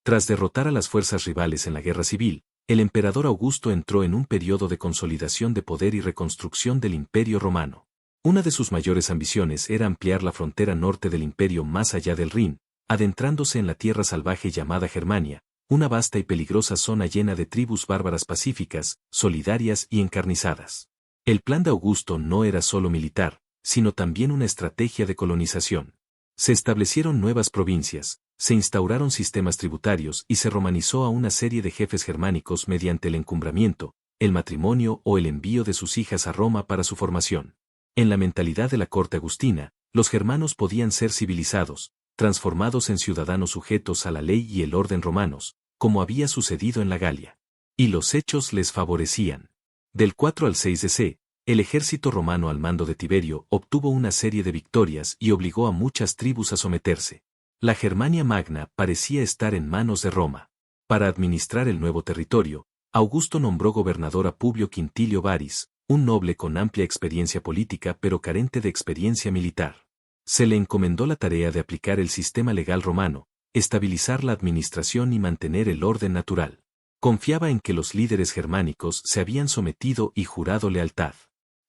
Tras derrotar a las fuerzas rivales en la guerra civil, el emperador Augusto entró en un periodo de consolidación de poder y reconstrucción del Imperio Romano. Una de sus mayores ambiciones era ampliar la frontera norte del imperio más allá del Rin, adentrándose en la tierra salvaje llamada Germania, una vasta y peligrosa zona llena de tribus bárbaras pacíficas, solidarias y encarnizadas. El plan de Augusto no era solo militar, sino también una estrategia de colonización. Se establecieron nuevas provincias, se instauraron sistemas tributarios y se romanizó a una serie de jefes germánicos mediante el encumbramiento, el matrimonio o el envío de sus hijas a Roma para su formación. En la mentalidad de la corte agustina, los germanos podían ser civilizados, transformados en ciudadanos sujetos a la ley y el orden romanos, como había sucedido en la Galia. Y los hechos les favorecían. Del 4 al 6 DC, el ejército romano al mando de Tiberio obtuvo una serie de victorias y obligó a muchas tribus a someterse. La Germania Magna parecía estar en manos de Roma. Para administrar el nuevo territorio, Augusto nombró gobernador a Publio Quintilio Varis, un noble con amplia experiencia política pero carente de experiencia militar. Se le encomendó la tarea de aplicar el sistema legal romano, estabilizar la administración y mantener el orden natural. Confiaba en que los líderes germánicos se habían sometido y jurado lealtad.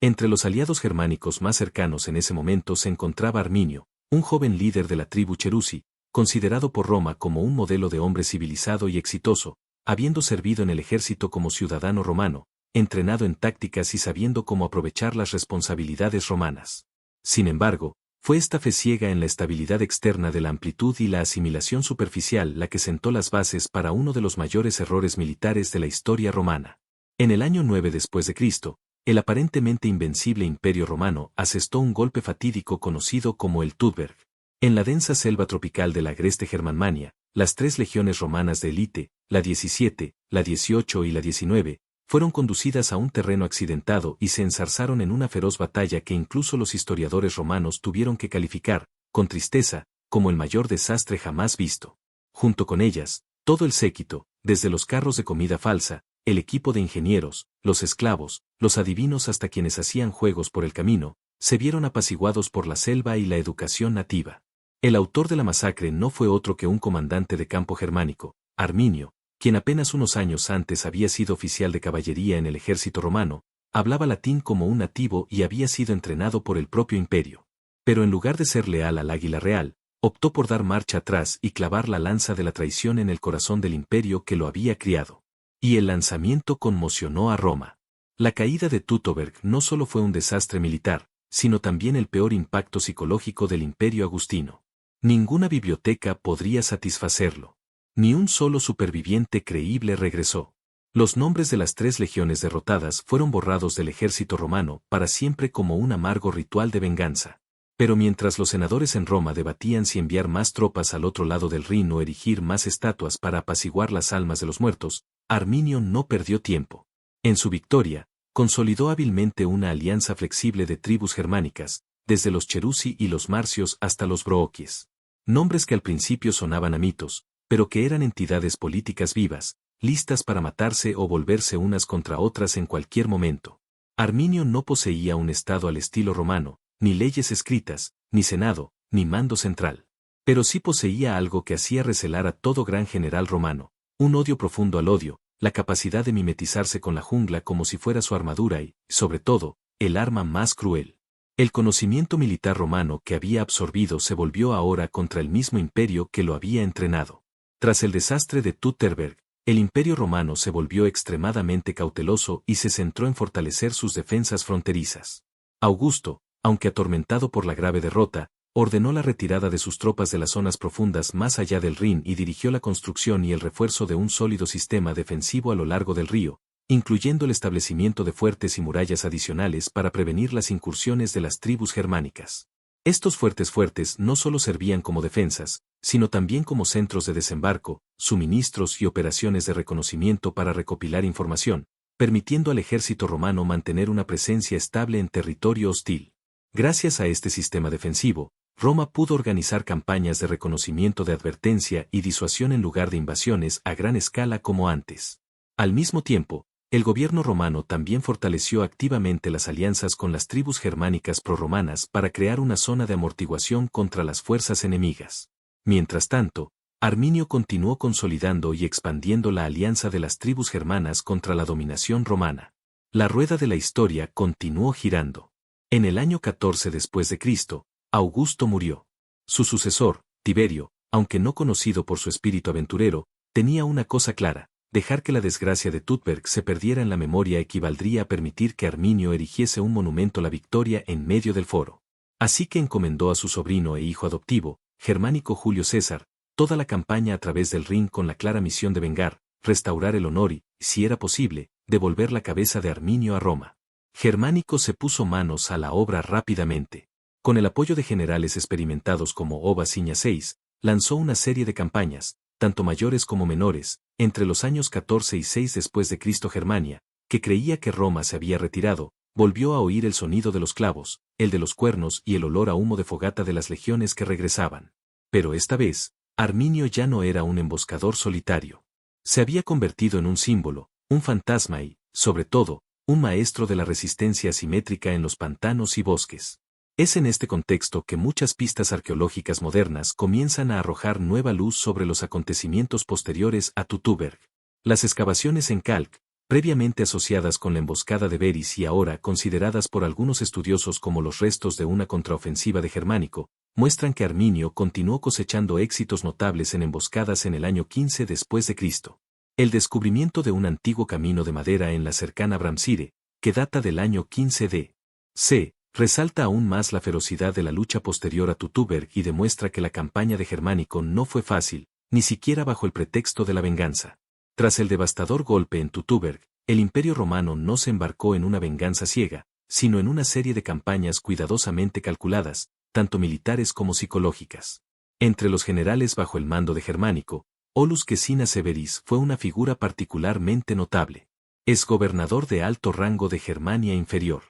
Entre los aliados germánicos más cercanos en ese momento se encontraba Arminio, un joven líder de la tribu Cherusi, considerado por Roma como un modelo de hombre civilizado y exitoso, habiendo servido en el ejército como ciudadano romano, entrenado en tácticas y sabiendo cómo aprovechar las responsabilidades romanas. Sin embargo, fue esta fe ciega en la estabilidad externa de la amplitud y la asimilación superficial la que sentó las bases para uno de los mayores errores militares de la historia romana. En el año 9 después de Cristo, el aparentemente invencible Imperio Romano asestó un golpe fatídico conocido como el Teutoberg. En la densa selva tropical de la agreste Germanmania, las 3 legiones romanas de élite, la 17, la 18 y la 19, fueron conducidas a un terreno accidentado y se enzarzaron en una feroz batalla que incluso los historiadores romanos tuvieron que calificar, con tristeza, como el mayor desastre jamás visto. Junto con ellas, todo el séquito, desde los carros de comida falsa, el equipo de ingenieros, los esclavos, los adivinos hasta quienes hacían juegos por el camino, se vieron apaciguados por la selva y la educación nativa. El autor de la masacre no fue otro que un comandante de campo germánico, Arminio, quien apenas unos años antes había sido oficial de caballería en el ejército romano, hablaba latín como un nativo y había sido entrenado por el propio imperio. Pero en lugar de ser leal al águila real, optó por dar marcha atrás y clavar la lanza de la traición en el corazón del imperio que lo había criado. Y el lanzamiento conmocionó a Roma. La caída de Teutoberg no solo fue un desastre militar, sino también el peor impacto psicológico del imperio agustino. Ninguna biblioteca podría satisfacerlo. Ni un solo superviviente creíble regresó. Los nombres de las 3 legiones derrotadas fueron borrados del ejército romano para siempre como un amargo ritual de venganza. Pero mientras los senadores en Roma debatían si enviar más tropas al otro lado del Rin o erigir más estatuas para apaciguar las almas de los muertos, Arminio no perdió tiempo. En su victoria, consolidó hábilmente una alianza flexible de tribus germánicas, desde los Cherusi y los Marcios hasta los Brookies. Nombres que al principio sonaban a mitos, pero que eran entidades políticas vivas, listas para matarse o volverse unas contra otras en cualquier momento. Arminio no poseía un estado al estilo romano, ni leyes escritas, ni senado, ni mando central. Pero sí poseía algo que hacía recelar a todo gran general romano, un odio profundo al odio, la capacidad de mimetizarse con la jungla como si fuera su armadura y, sobre todo, el arma más cruel. El conocimiento militar romano que había absorbido se volvió ahora contra el mismo imperio que lo había entrenado. Tras el desastre de Teutoberg, el imperio romano se volvió extremadamente cauteloso y se centró en fortalecer sus defensas fronterizas. Augusto, aunque atormentado por la grave derrota, ordenó la retirada de sus tropas de las zonas profundas más allá del Rin y dirigió la construcción y el refuerzo de un sólido sistema defensivo a lo largo del río, incluyendo el establecimiento de fuertes y murallas adicionales para prevenir las incursiones de las tribus germánicas. Estos fuertes no solo servían como defensas, sino también como centros de desembarco, suministros y operaciones de reconocimiento para recopilar información, permitiendo al ejército romano mantener una presencia estable en territorio hostil. Gracias a este sistema defensivo, Roma pudo organizar campañas de reconocimiento de advertencia y disuasión en lugar de invasiones a gran escala como antes. Al mismo tiempo, el gobierno romano también fortaleció activamente las alianzas con las tribus germánicas prorromanas para crear una zona de amortiguación contra las fuerzas enemigas. Mientras tanto, Arminio continuó consolidando y expandiendo la alianza de las tribus germanas contra la dominación romana. La rueda de la historia continuó girando. En el año 14 después de Cristo, Augusto murió. Su sucesor, Tiberio, aunque no conocido por su espíritu aventurero, tenía una cosa clara: dejar que la desgracia de Tutberg se perdiera en la memoria equivaldría a permitir que Arminio erigiese un monumento a la victoria en medio del foro. Así que encomendó a su sobrino e hijo adoptivo, Germánico Julio César, toda la campaña a través del Rin con la clara misión de vengar, restaurar el honor y, si era posible, devolver la cabeza de Arminio a Roma. Germánico se puso manos a la obra rápidamente. Con el apoyo de generales experimentados como Oba Ciñaseis, lanzó una serie de campañas, tanto mayores como menores, entre los años 14 y 6 después de Cristo. Germania, que creía que Roma se había retirado, volvió a oír el sonido de los clavos, el de los cuernos y el olor a humo de fogata de las legiones que regresaban. Pero esta vez, Arminio ya no era un emboscador solitario. Se había convertido en un símbolo, un fantasma y, sobre todo, un maestro de la resistencia asimétrica en los pantanos y bosques. Es en este contexto que muchas pistas arqueológicas modernas comienzan a arrojar nueva luz sobre los acontecimientos posteriores a Tutberg. Las excavaciones en Kalk, previamente asociadas con la emboscada de Veris y ahora consideradas por algunos estudiosos como los restos de una contraofensiva de Germánico, muestran que Arminio continuó cosechando éxitos notables en emboscadas en el año 15 después de Cristo. El descubrimiento de un antiguo camino de madera en la cercana Bramsire, que data del año 15 d.C., resalta aún más la ferocidad de la lucha posterior a Tutberg y demuestra que la campaña de Germánico no fue fácil, ni siquiera bajo el pretexto de la venganza. Tras el devastador golpe en Tutberg, el Imperio Romano no se embarcó en una venganza ciega, sino en una serie de campañas cuidadosamente calculadas, tanto militares como psicológicas. Entre los generales bajo el mando de Germánico, Olus Caecina Severis fue una figura particularmente notable. Es gobernador de alto rango de Germania Inferior.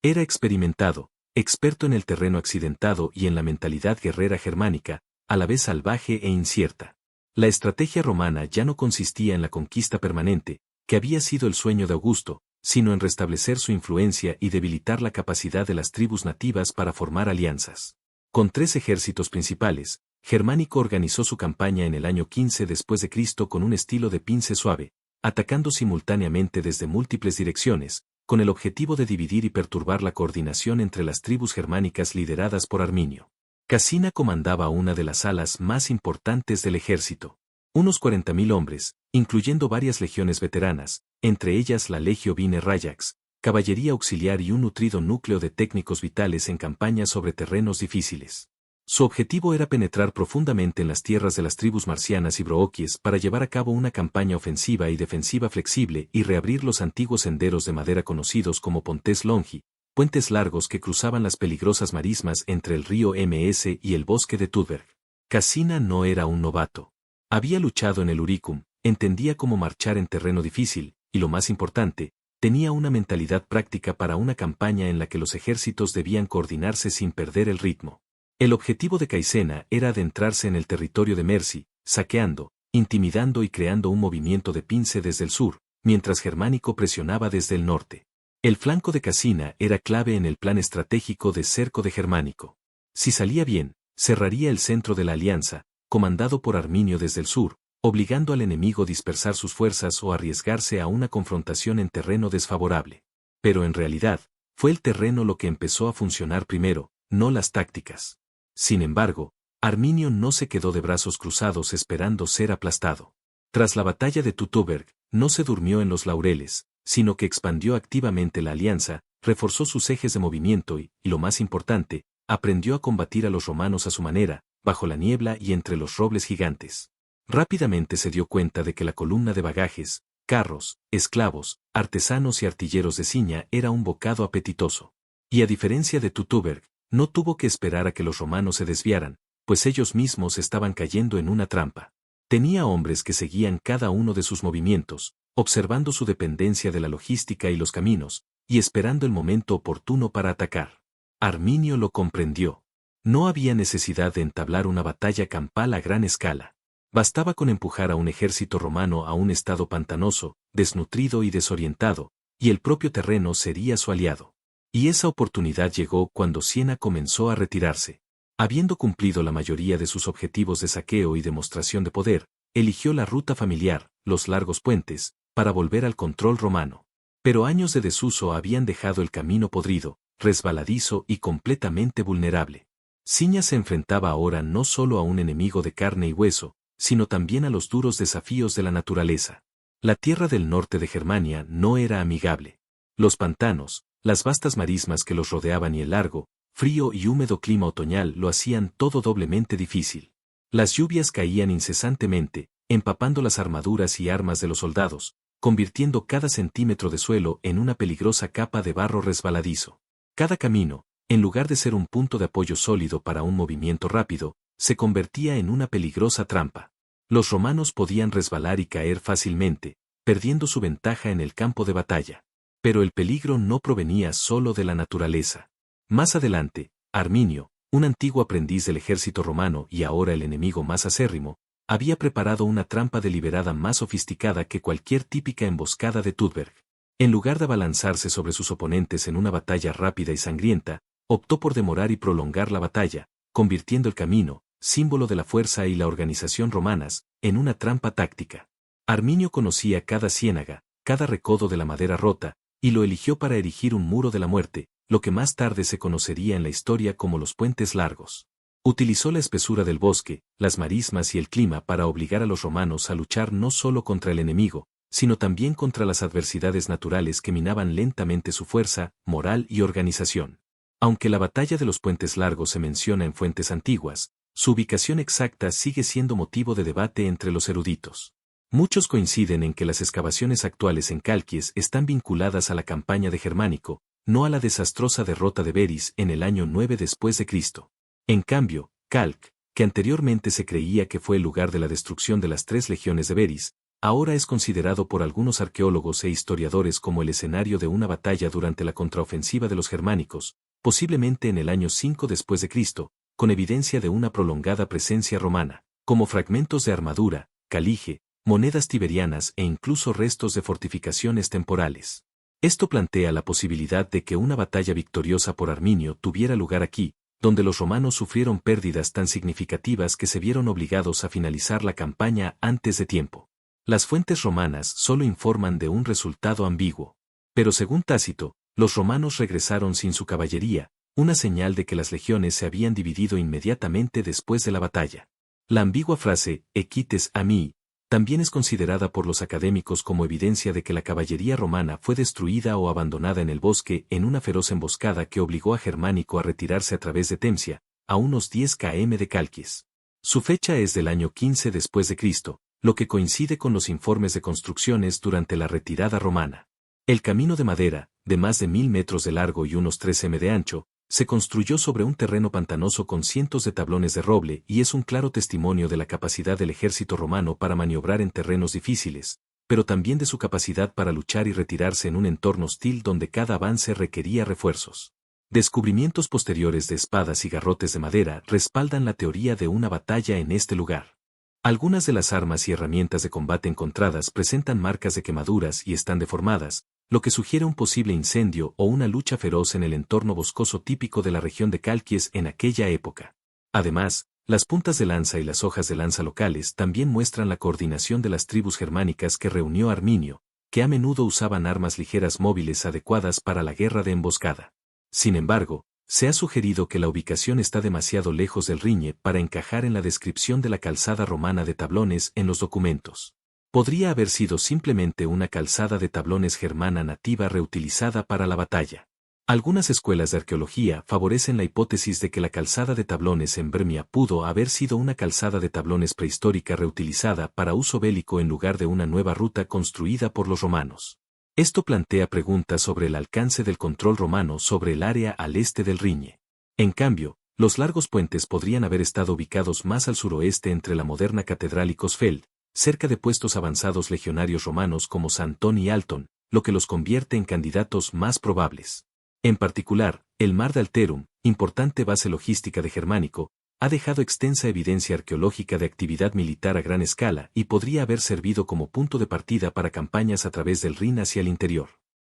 Era experimentado, experto en el terreno accidentado y en la mentalidad guerrera germánica, a la vez salvaje e incierta. La estrategia romana ya no consistía en la conquista permanente, que había sido el sueño de Augusto, sino en restablecer su influencia y debilitar la capacidad de las tribus nativas para formar alianzas. Con 3 ejércitos principales, Germánico organizó su campaña en el año 15 después de Cristo con un estilo de pince suave, atacando simultáneamente desde múltiples direcciones, con el objetivo de dividir y perturbar la coordinación entre las tribus germánicas lideradas por Arminio. Caecina comandaba una de las alas más importantes del ejército. Unos 40.000 hombres, incluyendo varias legiones veteranas, entre ellas la Legio Vine Rajax, caballería auxiliar y un nutrido núcleo de técnicos vitales en campañas sobre terrenos difíciles. Su objetivo era penetrar profundamente en las tierras de las tribus marcianas y brooquies para llevar a cabo una campaña ofensiva y defensiva flexible y reabrir los antiguos senderos de madera conocidos como Pontes Longi, puentes largos que cruzaban las peligrosas marismas entre el río Ms y el bosque de Tutberg. Caecina no era un novato. Había luchado en el Uricum, entendía cómo marchar en terreno difícil, y lo más importante, tenía una mentalidad práctica para una campaña en la que los ejércitos debían coordinarse sin perder el ritmo. El objetivo de Caecina era adentrarse en el territorio de Mercy, saqueando, intimidando y creando un movimiento de pince desde el sur, mientras Germánico presionaba desde el norte. El flanco de Caecina era clave en el plan estratégico de cerco de Germánico. Si salía bien, cerraría el centro de la alianza, comandado por Arminio desde el sur, obligando al enemigo a dispersar sus fuerzas o arriesgarse a una confrontación en terreno desfavorable. Pero en realidad, fue el terreno lo que empezó a funcionar primero, no las tácticas. Sin embargo, Arminio no se quedó de brazos cruzados esperando ser aplastado. Tras la batalla de Tutberg, no se durmió en los laureles, sino que expandió activamente la alianza, reforzó sus ejes de movimiento y, lo más importante, aprendió a combatir a los romanos a su manera, bajo la niebla y entre los robles gigantes. Rápidamente se dio cuenta de que la columna de bagajes, carros, esclavos, artesanos y artilleros de Ciña era un bocado apetitoso. Y a diferencia de Tutberg, no tuvo que esperar a que los romanos se desviaran, pues ellos mismos estaban cayendo en una trampa. Tenía hombres que seguían cada uno de sus movimientos, observando su dependencia de la logística y los caminos, y esperando el momento oportuno para atacar. Arminio lo comprendió. No había necesidad de entablar una batalla campal a gran escala. Bastaba con empujar a un ejército romano a un estado pantanoso, desnutrido y desorientado, y el propio terreno sería su aliado. Y esa oportunidad llegó cuando Siena comenzó a retirarse. Habiendo cumplido la mayoría de sus objetivos de saqueo y demostración de poder, eligió la ruta familiar, los largos puentes, para volver al control romano. Pero años de desuso habían dejado el camino podrido, resbaladizo y completamente vulnerable. Ciña se enfrentaba ahora no solo a un enemigo de carne y hueso, sino también a los duros desafíos de la naturaleza. La tierra del norte de Germania no era amigable. Los pantanos, las vastas marismas que los rodeaban y el largo, frío y húmedo clima otoñal lo hacían todo doblemente difícil. Las lluvias caían incesantemente, empapando las armaduras y armas de los soldados, convirtiendo cada centímetro de suelo en una peligrosa capa de barro resbaladizo. Cada camino, en lugar de ser un punto de apoyo sólido para un movimiento rápido, se convertía en una peligrosa trampa. Los romanos podían resbalar y caer fácilmente, perdiendo su ventaja en el campo de batalla. Pero el peligro no provenía solo de la naturaleza. Más adelante, Arminio, un antiguo aprendiz del ejército romano y ahora el enemigo más acérrimo, había preparado una trampa deliberada más sofisticada que cualquier típica emboscada de Thunberg. En lugar de abalanzarse sobre sus oponentes en una batalla rápida y sangrienta, optó por demorar y prolongar la batalla, convirtiendo el camino, símbolo de la fuerza y la organización romanas, en una trampa táctica. Arminio conocía cada ciénaga, cada recodo de la madera rota, y lo eligió para erigir un muro de la muerte, lo que más tarde se conocería en la historia como los puentes largos. Utilizó la espesura del bosque, las marismas y el clima para obligar a los romanos a luchar no solo contra el enemigo, sino también contra las adversidades naturales que minaban lentamente su fuerza, moral y organización. Aunque la batalla de los puentes largos se menciona en fuentes antiguas, su ubicación exacta sigue siendo motivo de debate entre los eruditos. Muchos coinciden en que las excavaciones actuales en Calquies están vinculadas a la campaña de Germánico, no a la desastrosa derrota de Verís en el año 9 después de Cristo. En cambio, Calc, que anteriormente se creía que fue el lugar de la destrucción de las 3 legiones de Verís, ahora es considerado por algunos arqueólogos e historiadores como el escenario de una batalla durante la contraofensiva de los germánicos, posiblemente en el año 5 después de Cristo, con evidencia de una prolongada presencia romana, como fragmentos de armadura, calige, monedas tiberianas e incluso restos de fortificaciones temporales. Esto plantea la posibilidad de que una batalla victoriosa por Arminio tuviera lugar aquí, donde los romanos sufrieron pérdidas tan significativas que se vieron obligados a finalizar la campaña antes de tiempo. Las fuentes romanas solo informan de un resultado ambiguo. Pero según Tácito, los romanos regresaron sin su caballería, una señal de que las legiones se habían dividido inmediatamente después de la batalla. La ambigua frase, equites a mí, también es considerada por los académicos como evidencia de que la caballería romana fue destruida o abandonada en el bosque en una feroz emboscada que obligó a Germánico a retirarse a través de Temsia, a unos 10 km de Calquies. Su fecha es del año 15 después de Cristo, lo que coincide con los informes de construcciones durante la retirada romana. El camino de madera, de más de 1000 metros de largo y unos 3 m de ancho, se construyó sobre un terreno pantanoso con cientos de tablones de roble y es un claro testimonio de la capacidad del ejército romano para maniobrar en terrenos difíciles, pero también de su capacidad para luchar y retirarse en un entorno hostil donde cada avance requería refuerzos. Descubrimientos posteriores de espadas y garrotes de madera respaldan la teoría de una batalla en este lugar. Algunas de las armas y herramientas de combate encontradas presentan marcas de quemaduras y están deformadas, lo que sugiere un posible incendio o una lucha feroz en el entorno boscoso típico de la región de Calquies en aquella época. Además, las puntas de lanza y las hojas de lanza locales también muestran la coordinación de las tribus germánicas que reunió Arminio, que a menudo usaban armas ligeras móviles adecuadas para la guerra de emboscada. Sin embargo, se ha sugerido que la ubicación está demasiado lejos del Riñe para encajar en la descripción de la calzada romana de tablones en los documentos. Podría haber sido simplemente una calzada de tablones germana nativa reutilizada para la batalla. Algunas escuelas de arqueología favorecen la hipótesis de que la calzada de tablones en Bermia pudo haber sido una calzada de tablones prehistórica reutilizada para uso bélico en lugar de una nueva ruta construida por los romanos. Esto plantea preguntas sobre el alcance del control romano sobre el área al este del Riñe. En cambio, los largos puentes podrían haber estado ubicados más al suroeste entre la moderna catedral y Coesfeld, cerca de puestos avanzados legionarios romanos como Santón y Alton, lo que los convierte en candidatos más probables. En particular, el Mar de Alterum, importante base logística de Germánico, ha dejado extensa evidencia arqueológica de actividad militar a gran escala y podría haber servido como punto de partida para campañas a través del Rin hacia el interior.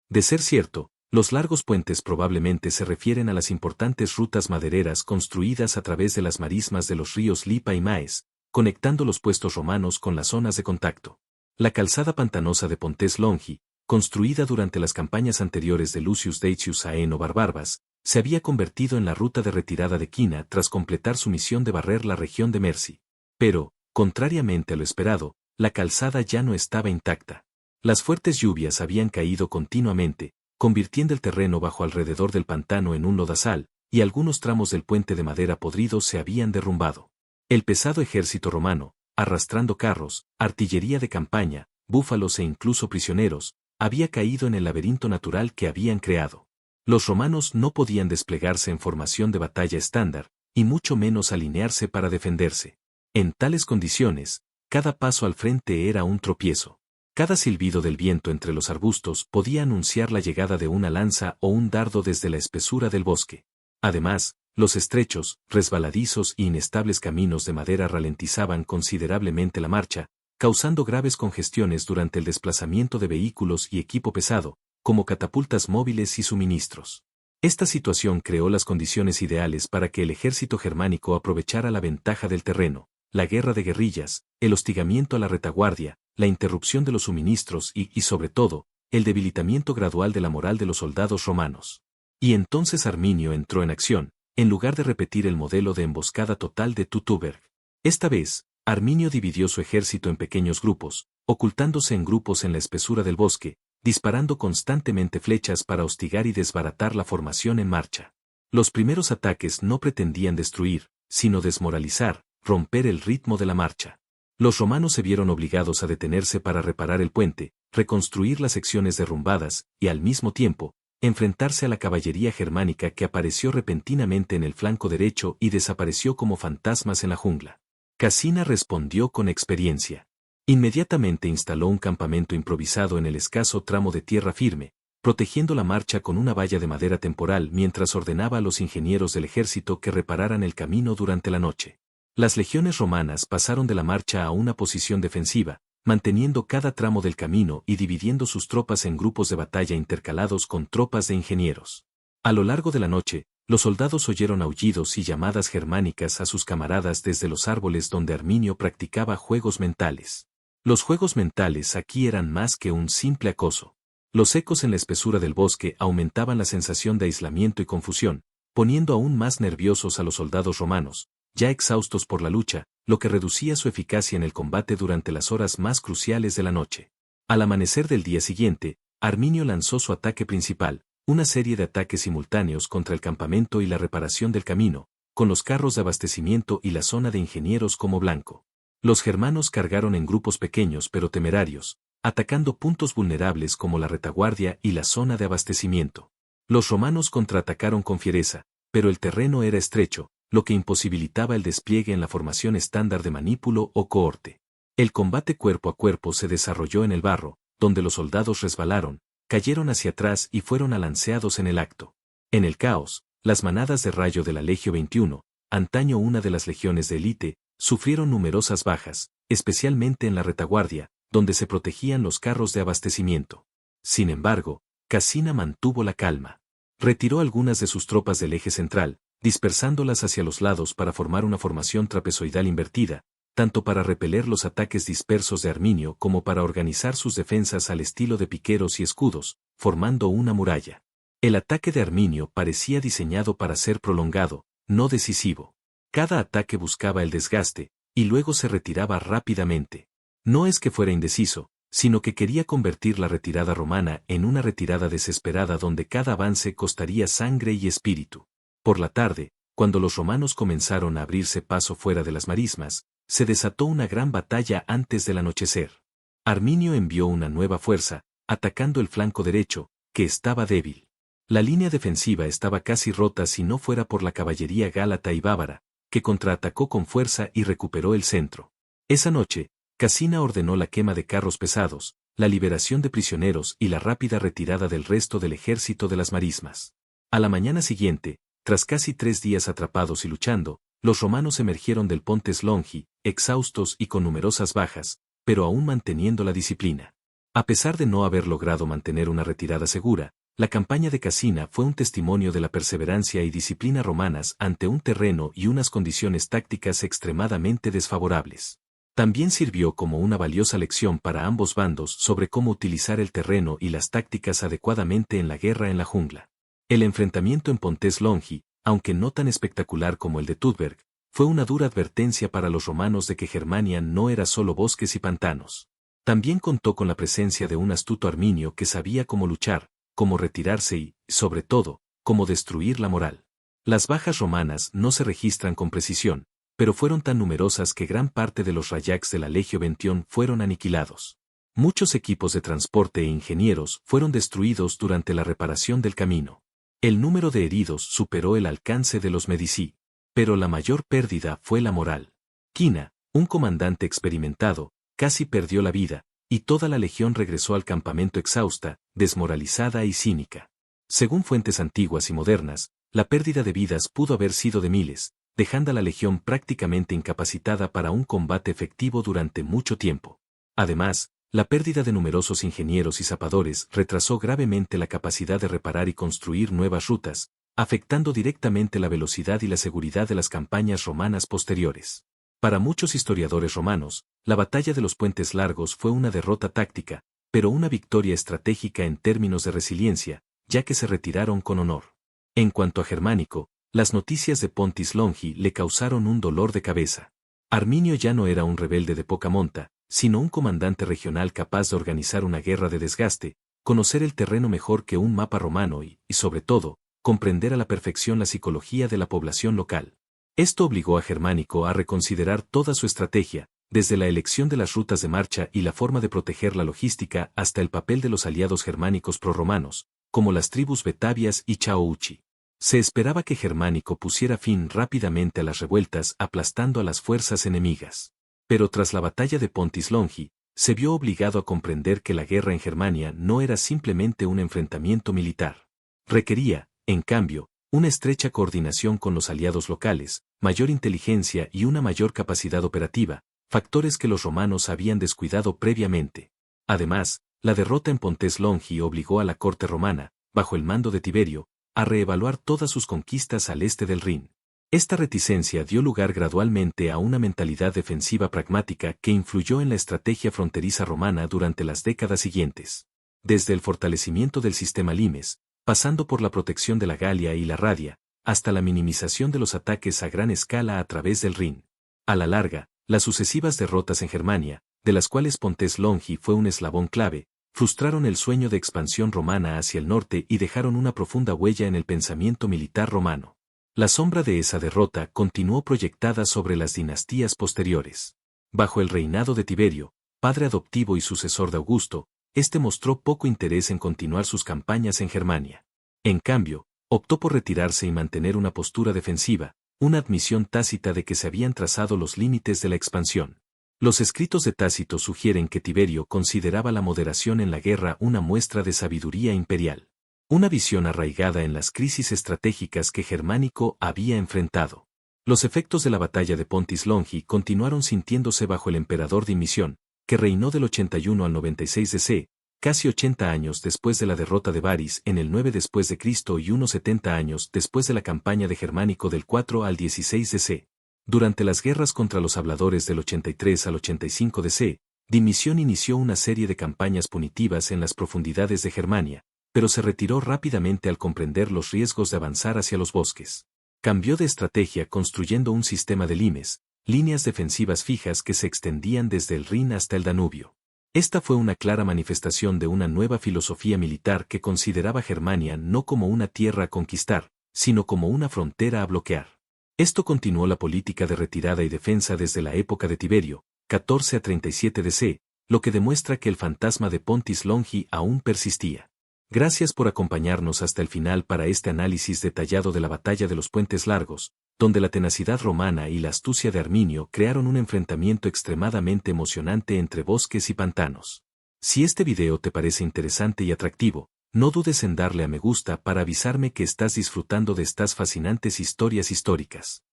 De ser cierto, Los largos puentes probablemente se refieren a las importantes rutas madereras construidas a través de las marismas de los ríos Lipa y Maes, conectando los puestos romanos con las zonas de contacto. La calzada pantanosa de Pontes Longi, construida durante las campañas anteriores de Lucius Decius Aeno Barbarbas, se había convertido en la ruta de retirada de Quina tras completar su misión de barrer la región de Mercy. Pero, contrariamente a lo esperado, la calzada ya no estaba intacta. Las fuertes lluvias habían caído continuamente, convirtiendo el terreno bajo alrededor del pantano en un lodazal, y algunos tramos del puente de madera podrido se habían derrumbado. El pesado ejército romano, arrastrando carros, artillería de campaña, búfalos e incluso prisioneros, había caído en el laberinto natural que habían creado. Los romanos no podían desplegarse en formación de batalla estándar, y mucho menos alinearse para defenderse. En tales condiciones, cada paso al frente era un tropiezo. Cada silbido del viento entre los arbustos podía anunciar la llegada de una lanza o un dardo desde la espesura del bosque. Además, los estrechos, resbaladizos y inestables caminos de madera ralentizaban considerablemente la marcha, causando graves congestiones durante el desplazamiento de vehículos y equipo pesado, como catapultas móviles y suministros. Esta situación creó las condiciones ideales para que el ejército germánico aprovechara la ventaja del terreno, la guerra de guerrillas, el hostigamiento a la retaguardia, la interrupción de los suministros y sobre todo, el debilitamiento gradual de la moral de los soldados romanos. Y entonces Arminio entró en acción, en lugar de repetir el modelo de emboscada total de Teutoburg. Esta vez, Arminio dividió su ejército en pequeños grupos, ocultándose en grupos en la espesura del bosque, disparando constantemente flechas para hostigar y desbaratar la formación en marcha. Los primeros ataques no pretendían destruir, sino desmoralizar, romper el ritmo de la marcha. Los romanos se vieron obligados a detenerse para reparar el puente, reconstruir las secciones derrumbadas y, al mismo tiempo, enfrentarse a la caballería germánica que apareció repentinamente en el flanco derecho y desapareció como fantasmas en la jungla. Casina respondió con experiencia. Inmediatamente instaló un campamento improvisado en el escaso tramo de tierra firme, protegiendo la marcha con una valla de madera temporal mientras ordenaba a los ingenieros del ejército que repararan el camino durante la noche. Las legiones romanas pasaron de la marcha a una posición defensiva, manteniendo cada tramo del camino y dividiendo sus tropas en grupos de batalla intercalados con tropas de ingenieros. A lo largo de la noche, los soldados oyeron aullidos y llamadas germánicas a sus camaradas desde los árboles donde Arminio practicaba juegos mentales. Los juegos mentales aquí eran más que un simple acoso. Los ecos en la espesura del bosque aumentaban la sensación de aislamiento y confusión, poniendo aún más nerviosos a los soldados romanos, ya exhaustos por la lucha, lo que reducía su eficacia en el combate durante las horas más cruciales de la noche. Al amanecer del día siguiente, Arminio lanzó su ataque principal, una serie de ataques simultáneos contra el campamento y la reparación del camino, con los carros de abastecimiento y la zona de ingenieros como blanco. Los germanos cargaron en grupos pequeños pero temerarios, atacando puntos vulnerables como la retaguardia y la zona de abastecimiento. Los romanos contraatacaron con fiereza, pero el terreno era estrecho, lo que imposibilitaba el despliegue en la formación estándar de manípulo o cohorte. El combate cuerpo a cuerpo se desarrolló en el barro, donde los soldados resbalaron, cayeron hacia atrás y fueron alanceados en el acto. En el caos, las manadas de rayo de la Legio 21, antaño una de las legiones de élite, sufrieron numerosas bajas, especialmente en la retaguardia, donde se protegían los carros de abastecimiento. Sin embargo, Casina mantuvo la calma. Retiró algunas de sus tropas del eje central, dispersándolas hacia los lados para formar una formación trapezoidal invertida, tanto para repeler los ataques dispersos de Arminio como para organizar sus defensas al estilo de piqueros y escudos, formando una muralla. El ataque de Arminio parecía diseñado para ser prolongado, no decisivo. Cada ataque buscaba el desgaste, y luego se retiraba rápidamente. No es que fuera indeciso, sino que quería convertir la retirada romana en una retirada desesperada donde cada avance costaría sangre y espíritu. Por la tarde, cuando los romanos comenzaron a abrirse paso fuera de las marismas, se desató una gran batalla antes del anochecer. Arminio envió una nueva fuerza, atacando el flanco derecho, que estaba débil. La línea defensiva estaba casi rota si no fuera por la caballería gálata y bávara, que contraatacó con fuerza y recuperó el centro. Esa noche, Casina ordenó la quema de carros pesados, la liberación de prisioneros y la rápida retirada del resto del ejército de las marismas. A la mañana siguiente, tras casi 3 días atrapados y luchando, los romanos emergieron del Pontes Longi, exhaustos y con numerosas bajas, pero aún manteniendo la disciplina. A pesar de no haber logrado mantener una retirada segura, La campaña de Cascina fue un testimonio de la perseverancia y disciplina romanas ante un terreno y unas condiciones tácticas extremadamente desfavorables. También sirvió como una valiosa lección para ambos bandos sobre cómo utilizar el terreno y las tácticas adecuadamente en la guerra en la jungla. El enfrentamiento en Pontes Longi, aunque no tan espectacular como el de Tudberg, fue una dura advertencia para los romanos de que Germania no era solo bosques y pantanos. También contó con la presencia de un astuto Arminio que sabía cómo luchar, cómo retirarse y, sobre todo, cómo destruir la moral. Las bajas romanas no se registran con precisión, pero fueron tan numerosas que gran parte de los rayaks de la Legio XXI fueron aniquilados. Muchos equipos de transporte e ingenieros fueron destruidos durante la reparación del camino. El número de heridos superó el alcance de los Medici. Pero la mayor pérdida fue la moral. Quina, un comandante experimentado, casi perdió la vida, y toda la legión regresó al campamento exhausta, desmoralizada y cínica. Según fuentes antiguas y modernas, la pérdida de vidas pudo haber sido de miles, dejando a la legión prácticamente incapacitada para un combate efectivo durante mucho tiempo. Además, la pérdida de numerosos ingenieros y zapadores retrasó gravemente la capacidad de reparar y construir nuevas rutas, afectando directamente la velocidad y la seguridad de las campañas romanas posteriores. Para muchos historiadores romanos, la batalla de los Puentes Largos fue una derrota táctica, pero una victoria estratégica en términos de resiliencia, ya que se retiraron con honor. En cuanto a Germánico, las noticias de Pontis Longi le causaron un dolor de cabeza. Arminio ya no era un rebelde de poca monta, sino un comandante regional capaz de organizar una guerra de desgaste, conocer el terreno mejor que un mapa romano y, sobre todo, comprender a la perfección la psicología de la población local. Esto obligó a Germánico a reconsiderar toda su estrategia, desde la elección de las rutas de marcha y la forma de proteger la logística hasta el papel de los aliados germánicos prorromanos, como las tribus betavias y chaouchi. Se esperaba que Germánico pusiera fin rápidamente a las revueltas aplastando a las fuerzas enemigas. Pero tras la batalla de Pontis Longi, se vio obligado a comprender que la guerra en Germania no era simplemente un enfrentamiento militar. Requería, en cambio, una estrecha coordinación con los aliados locales, mayor inteligencia y una mayor capacidad operativa, factores que los romanos habían descuidado previamente. Además, la derrota en Pontes Longi obligó a la corte romana, bajo el mando de Tiberio, a reevaluar todas sus conquistas al este del Rin. Esta reticencia dio lugar gradualmente a una mentalidad defensiva pragmática que influyó en la estrategia fronteriza romana durante las décadas siguientes. Desde el fortalecimiento del sistema limes, pasando por la protección de la Galia y la Radia, hasta la minimización de los ataques a gran escala a través del Rin. A la larga, las sucesivas derrotas en Germania, de las cuales Pontes Longi fue un eslabón clave, frustraron el sueño de expansión romana hacia el norte y dejaron una profunda huella en el pensamiento militar romano. La sombra de esa derrota continuó proyectada sobre las dinastías posteriores. Bajo el reinado de Tiberio, padre adoptivo y sucesor de Augusto, este mostró poco interés en continuar sus campañas en Germania. En cambio, optó por retirarse y mantener una postura defensiva, una admisión tácita de que se habían trazado los límites de la expansión. Los escritos de Tácito sugieren que Tiberio consideraba la moderación en la guerra una muestra de sabiduría imperial. Una visión arraigada en las crisis estratégicas que Germánico había enfrentado. Los efectos de la batalla de Pontis Longi continuaron sintiéndose bajo el emperador Dimisión, que reinó del 81 al 96 DC, casi 80 años después de la derrota de Varys en el 9 después de Cristo y unos 70 años después de la campaña de Germánico del 4 al 16 DC. Durante las guerras contra los habladores del 83 al 85 DC, Dimisión inició una serie de campañas punitivas en las profundidades de Germania, pero se retiró rápidamente al comprender los riesgos de avanzar hacia los bosques. Cambió de estrategia construyendo un sistema de limes, líneas defensivas fijas que se extendían desde el Rin hasta el Danubio. Esta fue una clara manifestación de una nueva filosofía militar que consideraba Germania no como una tierra a conquistar, sino como una frontera a bloquear. Esto continuó la política de retirada y defensa desde la época de Tiberio, 14 a 37 DC, lo que demuestra que el fantasma de Pontis Longi aún persistía. Gracias por acompañarnos hasta el final para este análisis detallado de la batalla de los Puentes Largos, donde la tenacidad romana y la astucia de Arminio crearon un enfrentamiento extremadamente emocionante entre bosques y pantanos. Si este video te parece interesante y atractivo, no dudes en darle a me gusta para avisarme que estás disfrutando de estas fascinantes historias históricas.